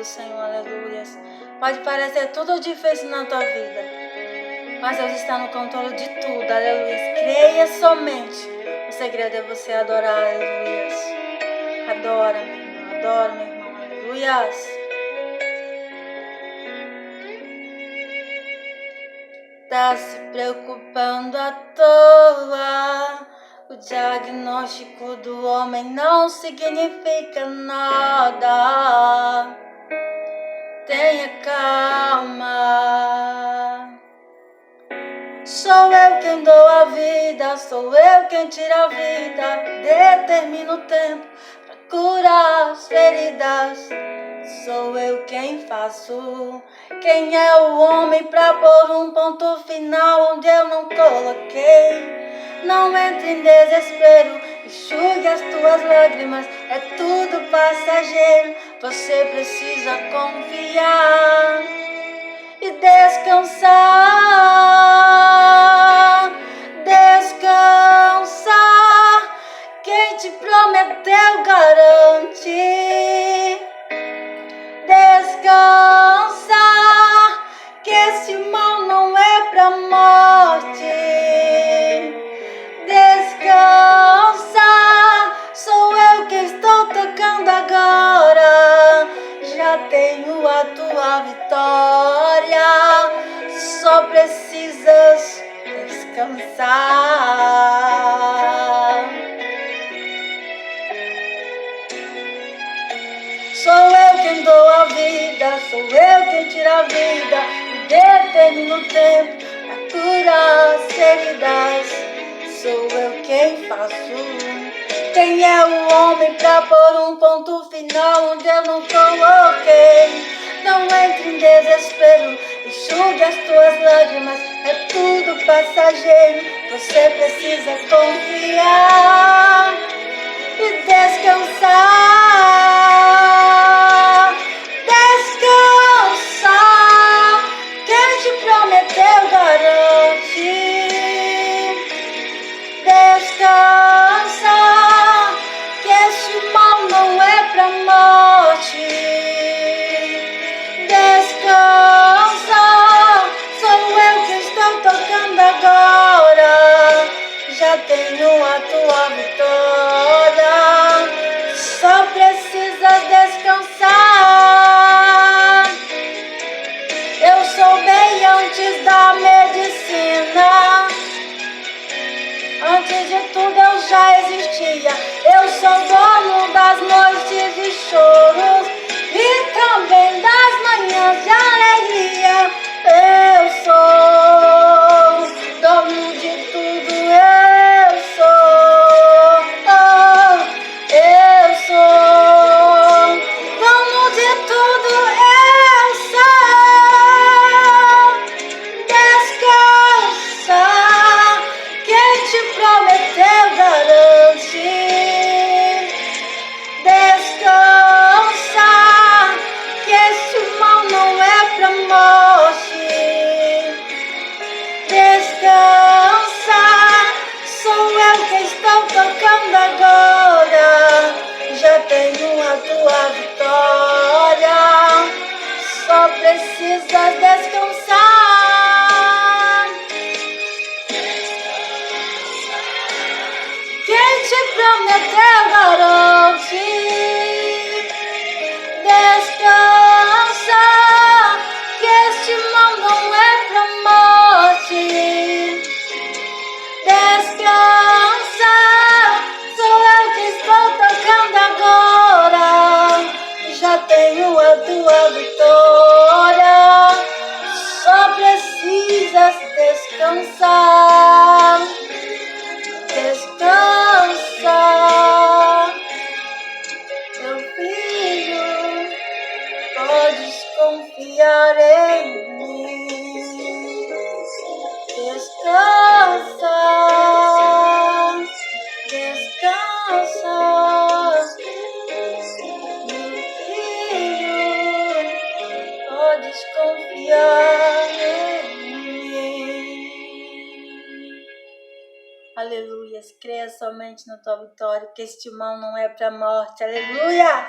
Senhor, aleluias. Pode parecer tudo difícil na tua vida, mas Deus está no controle de tudo, aleluia. Creia somente. O segredo é você adorar, aleluia. Adora, meu irmão, aleluia. Tá se preocupando à toa. O diagnóstico do homem não significa nada. Tenha calma. Sou eu quem dou a vida, sou eu quem tira a vida. Determino o tempo pra curar as feridas. Sou eu quem faço. Quem é o homem pra pôr um ponto final onde eu não coloquei? Não entre em desespero, enxugue as tuas lágrimas. É tudo passageiro, você precisa confiar e descansar, descansar. Quem te prometeu garante. Descansar, que esse mal não é pra morte. Descansar, sou eu que estou tocando agora. Já tenho a tua vitória, só precisas descansar. Sou eu quem dou a vida, sou eu quem tira a vida. Determino o tempo pra curar as feridas. Sou eu quem faço. Quem é o homem pra pôr um ponto final onde eu não coloquei? Não entre em desespero, enxugue as tuas lágrimas. É tudo passageiro, você precisa confiar e descansar. Descansar, quem te prometeu garante. Descansar, que este mal não é pra morte. Descansar, sou eu que estou tocando agora. Já tenho a tua vitória, só precisa descansar. Eu sou bem antes da medicina. Antes de tudo eu já existia. Eu sou dono das noites de choros e também das manhãs de alegria. Eu sou dono de tudo. Eu sou dono de tudo. Eu sou. Descansa, quem te prometeu garante. Descansa, que esse mal não é pra morte. Descansa, sou eu que estou tocando agora. Já tenho a tua vitória, só precisa descansar. Quem te prometeu garante. Descansa, que este mal não é pra morte. Descansa, sou eu que estou tocando agora. Já tenho a tua vitória, só precisas descansar. Descansa, meu filho, podes confiar em mim. Descansa, descansa, meu filho, podes confiar em mim. Aleluias, creia somente na tua vitória, que este mal não é para a morte. Aleluia!